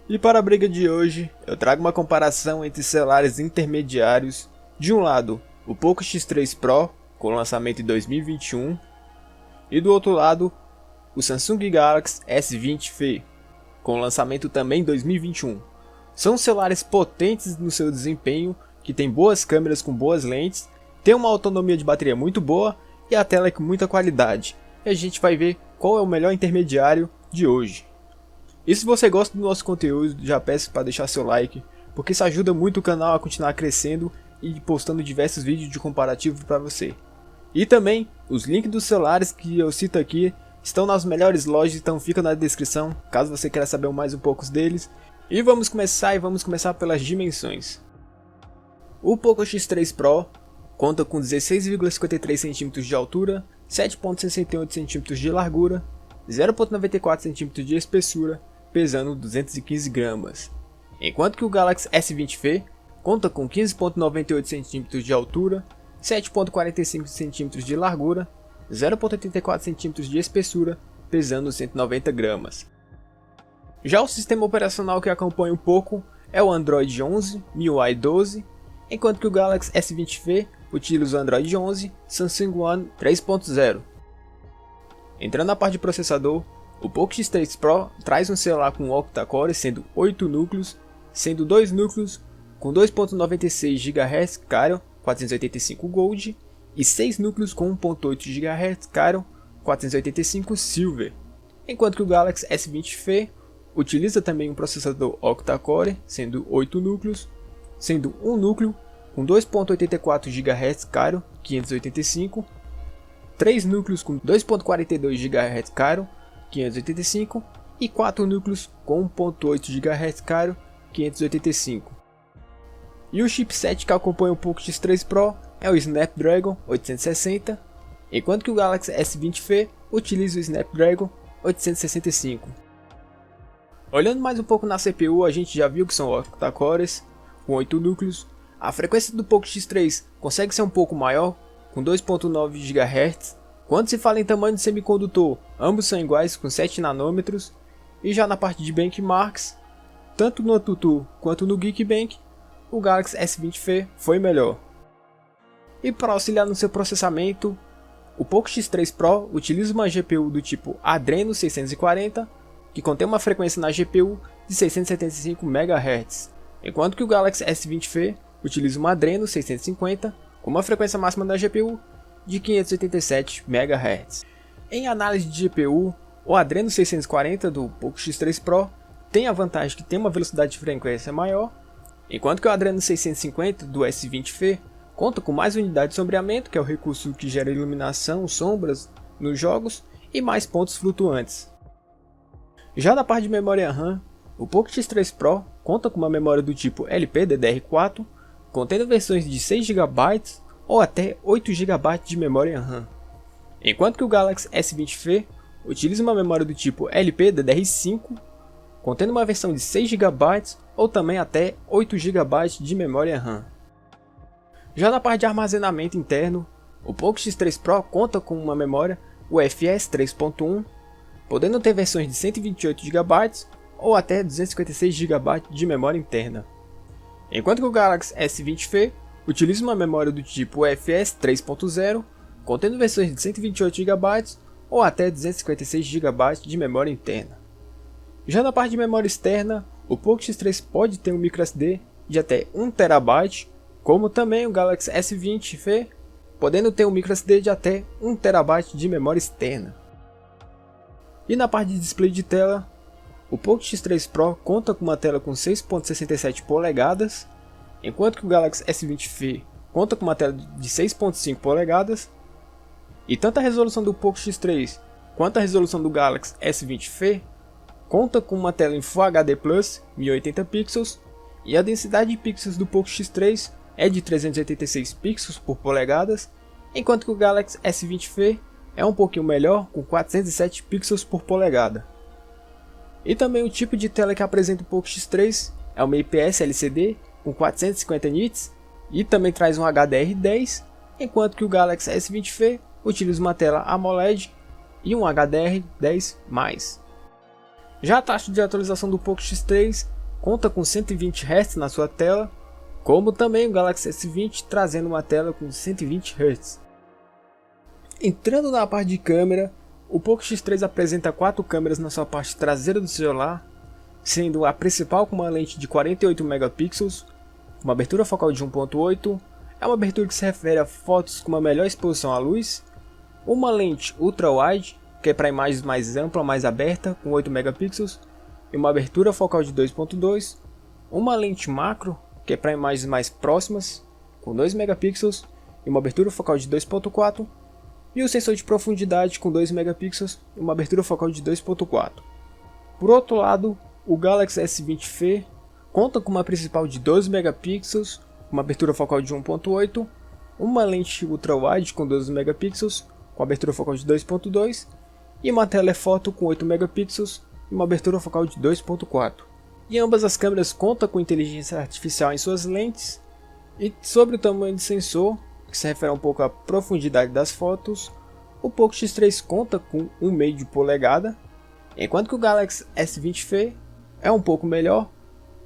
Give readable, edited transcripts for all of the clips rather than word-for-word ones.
E para a briga de hoje, eu trago uma comparação entre celulares intermediários. De um lado, o Poco X3 Pro, com lançamento em 2021, e do outro lado, o Samsung Galaxy S20 FE, com lançamento também em 2021. São celulares potentes no seu desempenho, que tem boas câmeras com boas lentes, tem uma autonomia de bateria muito boa e a tela é com muita qualidade. E a gente vai ver qual é o melhor intermediário de hoje. E se você gosta do nosso conteúdo, já peço para deixar seu like, porque isso ajuda muito o canal a continuar crescendo e postando diversos vídeos de comparativo para você. E também, os links dos celulares que eu cito aqui estão nas melhores lojas, então fica na descrição, caso você queira saber mais um pouco deles. E vamos começar pelas dimensões. O Poco X3 Pro conta com 16,53 cm de altura, 7,68 cm de largura, 0,94 cm de espessura, pesando 215 gramas. Enquanto que o Galaxy S20 FE conta com 15,98 cm de altura, 7,45 cm de largura, 0,84 cm de espessura, pesando 190 gramas. Já o sistema operacional que acompanha um pouco é o Android 11, MIUI 12, enquanto que o Galaxy S20 FE utiliza o Android 11 Samsung One 3.0. Entrando na parte de processador, o Poco X3 Pro traz um celular com octa-core, sendo 8 núcleos, sendo 2 núcleos com 2.96 GHz Kirin 485 Gold e 6 núcleos com 1.8 GHz Kirin 485 Silver, enquanto que o Galaxy S20 FE utiliza também um processador octa-core, sendo 8 núcleos, sendo um núcleo com 2.84 GHz Kirin 585, 3 núcleos com 2.42 GHz Kirin 585 e 4 núcleos com 1.8 GHz Kirin 585. E o chipset que acompanha o Poco X3 Pro é o Snapdragon 860, enquanto que o Galaxy S20 FE utiliza o Snapdragon 865. Olhando mais um pouco na CPU, a gente já viu que são octa-cores com 8 núcleos. A frequência do Poco X3 consegue ser um pouco maior, com 2.9 GHz. Quando se fala em tamanho de semicondutor, ambos são iguais com 7 nanômetros. E já na parte de benchmarks, tanto no AnTuTu quanto no Geekbench, o Galaxy S20 FE foi melhor. E para auxiliar no seu processamento, o Poco X3 Pro utiliza uma GPU do tipo Adreno 640, que contém uma frequência na GPU de 675 MHz, enquanto que o Galaxy S20 FE utiliza uma Adreno 650 com uma frequência máxima da GPU de 587 MHz. Em análise de GPU, o Adreno 640 do Poco X3 Pro tem a vantagem que tem uma velocidade de frequência maior, enquanto que o Adreno 650 do S20 FE conta com mais unidade de sombreamento, que é o recurso que gera iluminação, sombras nos jogos e mais pontos flutuantes. Já na parte de memória RAM, o Poco X3 Pro conta com uma memória do tipo LPDDR4, contendo versões de 6 GB ou até 8 GB de memória RAM, enquanto que o Galaxy S20 FE utiliza uma memória do tipo LPDDR5, contendo uma versão de 6 GB ou também até 8 GB de memória RAM. Já na parte de armazenamento interno, o Poco X3 Pro conta com uma memória UFS 3.1, podendo ter versões de 128 GB ou até 256 GB de memória interna, enquanto que o Galaxy S20 FE utiliza uma memória do tipo UFS 3.0, contendo versões de 128 GB ou até 256 GB de memória interna. Já na parte de memória externa, o Poco X3 pode ter um microSD de até 1 TB, como também o Galaxy S20 FE, podendo ter um microSD de até 1 TB de memória externa. E na parte de display de tela, o Poco X3 Pro conta com uma tela com 6.67 polegadas, enquanto que o Galaxy S20 FE conta com uma tela de 6.5 polegadas, e tanto a resolução do Poco X3 quanto a resolução do Galaxy S20 FE conta com uma tela em Full HD Plus 1080 pixels, e a densidade de pixels do Poco X3 é de 386 pixels por polegadas, enquanto que o Galaxy S20 FE é um pouquinho melhor, com 407 pixels por polegada. E também o tipo de tela que apresenta o Poco X3 é uma IPS LCD com 450 nits e também traz um HDR10, enquanto que o Galaxy S20 FE utiliza uma tela AMOLED e um HDR10+. Já a taxa de atualização do Poco X3 conta com 120 Hz na sua tela, como também o Galaxy S20 trazendo uma tela com 120 Hz. Entrando na parte de câmera, o Poco X3 apresenta 4 câmeras na sua parte traseira do celular, sendo a principal com uma lente de 48 megapixels, uma abertura focal de 1.8, é uma abertura que se refere a fotos com uma melhor exposição à luz, uma lente ultra-wide, que é para imagens mais ampla, mais aberta, com 8 megapixels, e uma abertura focal de 2.2, uma lente macro, que é para imagens mais próximas, com 2 megapixels, e uma abertura focal de 2.4, e o sensor de profundidade com 2 megapixels e uma abertura focal de 2.4. Por outro lado, o Galaxy S20 FE conta com uma principal de 12 megapixels, uma abertura focal de 1.8, uma lente ultra-wide com 12 megapixels, com abertura focal de 2.2, e uma telefoto com 8 megapixels e uma abertura focal de 2.4. E ambas as câmeras contam com inteligência artificial em suas lentes. E sobre o tamanho do sensor, que se refere um pouco à profundidade das fotos, o Poco X3 conta com 1,5 polegada, enquanto que o Galaxy S20 FE é um pouco melhor,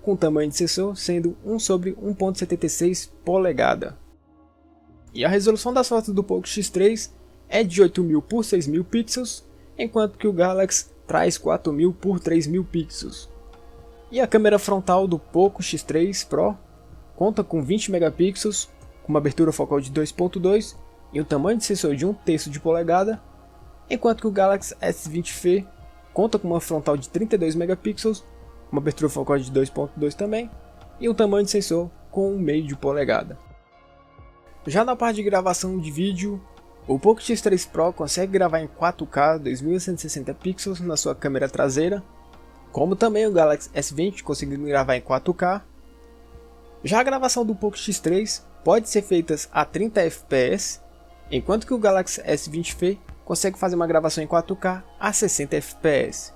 com o tamanho de sensor sendo 1/1.76 polegada. E a resolução das fotos do Poco X3 é de 8.000 por 6.000 pixels, enquanto que o Galaxy traz 4.000 por 3.000 pixels. E a câmera frontal do Poco X3 Pro conta com 20 megapixels, com uma abertura focal de 2.2 e um tamanho de sensor de 1/3 de polegada, enquanto que o Galaxy S20 FE conta com uma frontal de 32 megapixels, uma abertura focal de 2.2 também, e um tamanho de sensor com 1,5 de polegada. Já na parte de gravação de vídeo, o Poco X3 Pro consegue gravar em 4K 2160 pixels na sua câmera traseira, como também o Galaxy S20 conseguindo gravar em 4K. Já a gravação do Poco X3 pode ser feita a 30 fps, enquanto que o Galaxy S20 FE consegue fazer uma gravação em 4K a 60 fps.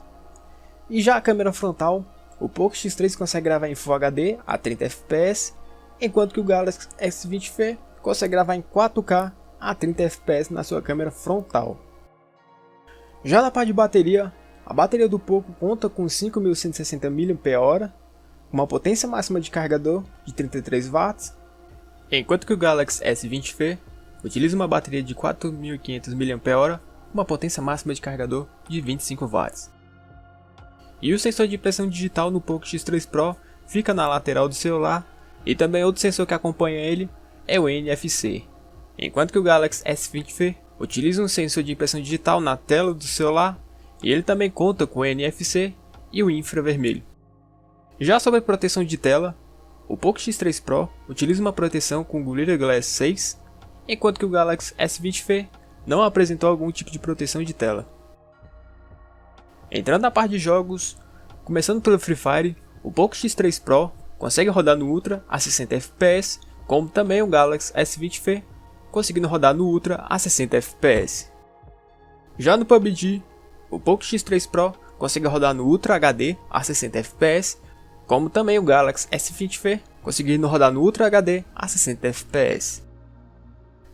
E já a câmera frontal, o Poco X3 consegue gravar em Full HD a 30 fps, enquanto que o Galaxy S20 FE consegue gravar em 4K a 30 fps na sua câmera frontal. Já na parte de bateria, a bateria do Poco conta com 5.160 mAh, uma potência máxima de carregador de 33 watts, enquanto que o Galaxy S20 FE utiliza uma bateria de 4.500 mAh, uma potência máxima de carregador de 25 watts. E o sensor de impressão digital no Poco X3 Pro fica na lateral do celular, e também outro sensor que acompanha ele é o NFC, enquanto que o Galaxy S20 FE utiliza um sensor de impressão digital na tela do celular, e ele também conta com o NFC e o infravermelho. Já sobre a proteção de tela, o Poco X3 Pro utiliza uma proteção com Gorilla Glass 6, enquanto que o Galaxy S20 FE não apresentou algum tipo de proteção de tela. Entrando na parte de jogos, começando pelo Free Fire, o Poco X3 Pro consegue rodar no Ultra a 60 fps, como também o Galaxy S20 FE conseguindo rodar no Ultra a 60 fps. Já no PUBG, o Poco X3 Pro consegue rodar no Ultra HD a 60 fps, como também o Galaxy S20 FE conseguindo rodar no Ultra HD a 60 fps.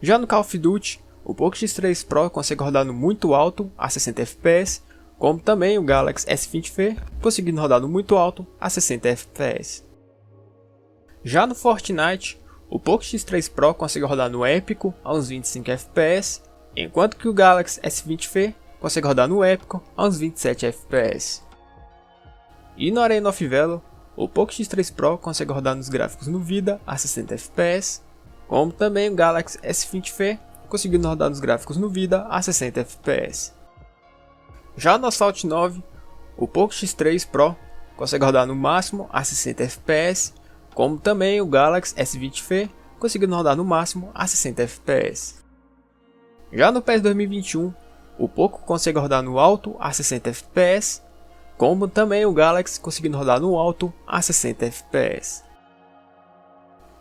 Já no Call of Duty, o Poco X3 Pro consegue rodar no muito alto a 60 fps, como também o Galaxy S20 FE conseguindo rodar no muito alto a 60 fps. Já no Fortnite, o Poco X3 Pro consegue rodar no épico a uns 25 fps, enquanto que o Galaxy S20 FE consegue rodar no épico a uns 27 fps. E no Arena of Valor, o Poco X3 Pro consegue rodar nos gráficos no Vida a 60 fps, como também o Galaxy S20 FE conseguindo rodar nos gráficos no Vida a 60 fps. Já no Asphalt 9, o Poco X3 Pro consegue rodar no máximo a 60 fps, como também o Galaxy S20 FE conseguindo rodar no máximo a 60 fps. Já no PES 2021, o Poco consegue rodar no alto a 60 fps, como também o Galaxy conseguindo rodar no alto a 60 fps.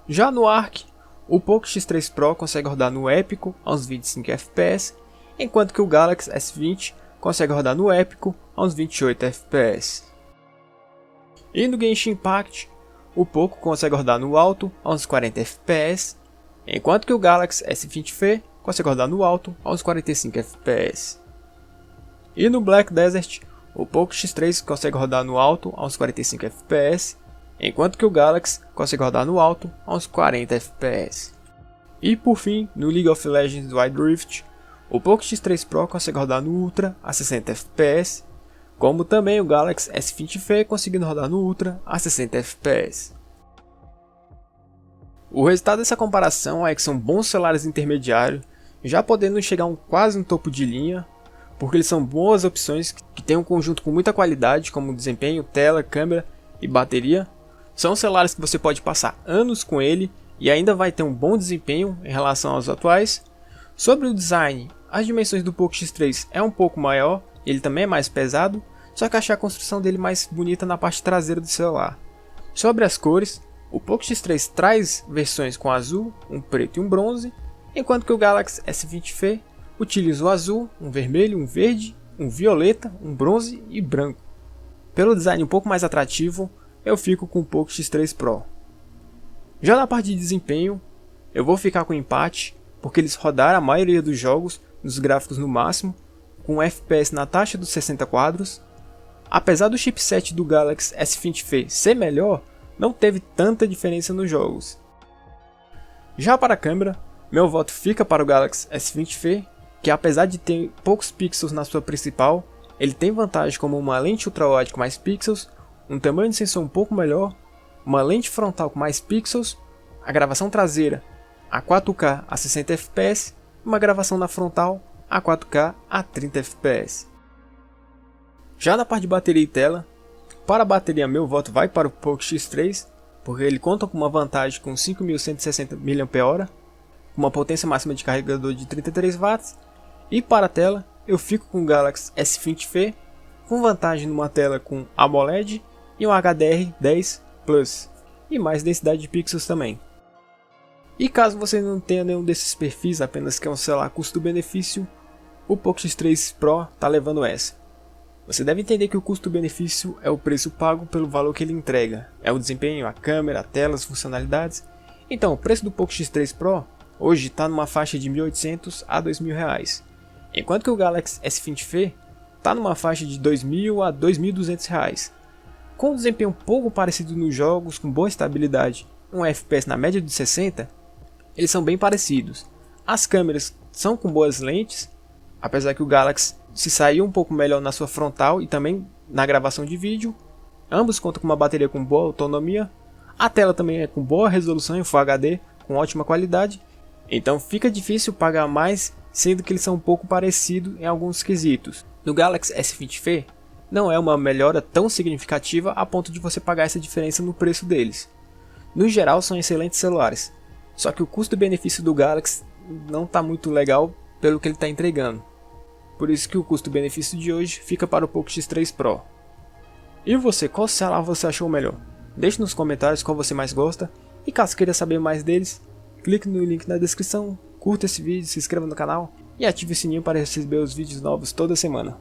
Já no Ark, o Poco X3 Pro consegue rodar no épico a uns 25 fps, enquanto que o Galaxy S20 consegue rodar no épico a uns 28 fps. E no Genshin Impact, o Poco consegue rodar no alto a uns 40 fps, enquanto que o Galaxy S20 FE consegue rodar no alto a uns 45 fps. E no Black Desert, o Poco X3 consegue rodar no alto a uns 45 fps, enquanto que o Galaxy consegue rodar no alto a uns 40 FPS. E por fim, no League of Legends Wild Rift, o Poco X3 Pro consegue rodar no Ultra a 60 FPS, como também o Galaxy S20 FE conseguindo rodar no Ultra a 60 FPS. O resultado dessa comparação é que são bons celulares intermediários, já podendo chegar quase um topo de linha, porque eles são boas opções que têm um conjunto com muita qualidade, como desempenho, tela, câmera e bateria. São celulares que você pode passar anos com ele e ainda vai ter um bom desempenho em relação aos atuais. Sobre o design, as dimensões do Poco X3 é um pouco maior, ele também é mais pesado, só que achei a construção dele mais bonita na parte traseira do celular. Sobre as cores, o Poco X3 traz versões com azul, um preto e um bronze, enquanto que o Galaxy S20 FE utiliza o azul, um vermelho, um verde, um violeta, um bronze e branco. Pelo design um pouco mais atrativo, eu fico com o Poco X3 Pro. Já na parte de desempenho, eu vou ficar com empate, porque eles rodaram a maioria dos jogos nos gráficos no máximo, com FPS na taxa dos 60 quadros. Apesar do chipset do Galaxy S20 FE ser melhor, não teve tanta diferença nos jogos. Já para a câmera, meu voto fica para o Galaxy S20 FE, que apesar de ter poucos pixels na sua principal, ele tem vantagem como uma lente ultra-wide com mais pixels, um tamanho de sensor um pouco melhor, uma lente frontal com mais pixels, a gravação traseira a 4K a 60 FPS e uma gravação na frontal a 4K a 30 FPS. Já na parte de bateria e tela, para a bateria meu voto vai para o Poco X3, porque ele conta com uma vantagem com 5.160 mAh, com uma potência máxima de carregador de 33 watts, e para a tela eu fico com o Galaxy S20 FE, com vantagem numa tela com AMOLED e um HDR10 Plus, e mais densidade de pixels também. E caso você não tenha nenhum desses perfis, apenas quer um celular custo-benefício, o Poco X3 Pro está levando essa. Você deve entender que o custo-benefício é o preço pago pelo valor que ele entrega, é o desempenho, a câmera, a tela, as funcionalidades. Então o preço do Poco X3 Pro hoje está numa faixa de R$ 1.800 a R$ 2.000, enquanto que o Galaxy S20 FE está numa faixa de R$ 2.000 a R$ 2.200. Com um desempenho um pouco parecido nos jogos, com boa estabilidade, um FPS na média de 60, eles são bem parecidos. As câmeras são com boas lentes, apesar que o Galaxy se saiu um pouco melhor na sua frontal e também na gravação de vídeo. Ambos contam com uma bateria com boa autonomia. A tela também é com boa resolução em Full HD, com ótima qualidade. Então fica difícil pagar mais, sendo que eles são um pouco parecidos em alguns quesitos. No Galaxy S20 FE não é uma melhora tão significativa a ponto de você pagar essa diferença no preço deles. No geral são excelentes celulares, só que o custo-benefício do Galaxy não está muito legal pelo que ele está entregando. Por isso que o custo-benefício de hoje fica para o Poco X3 Pro. E você, qual celular você achou melhor? Deixe nos comentários qual você mais gosta, e caso queira saber mais deles, clique no link na descrição, curta esse vídeo, se inscreva no canal e ative o sininho para receber os vídeos novos toda semana.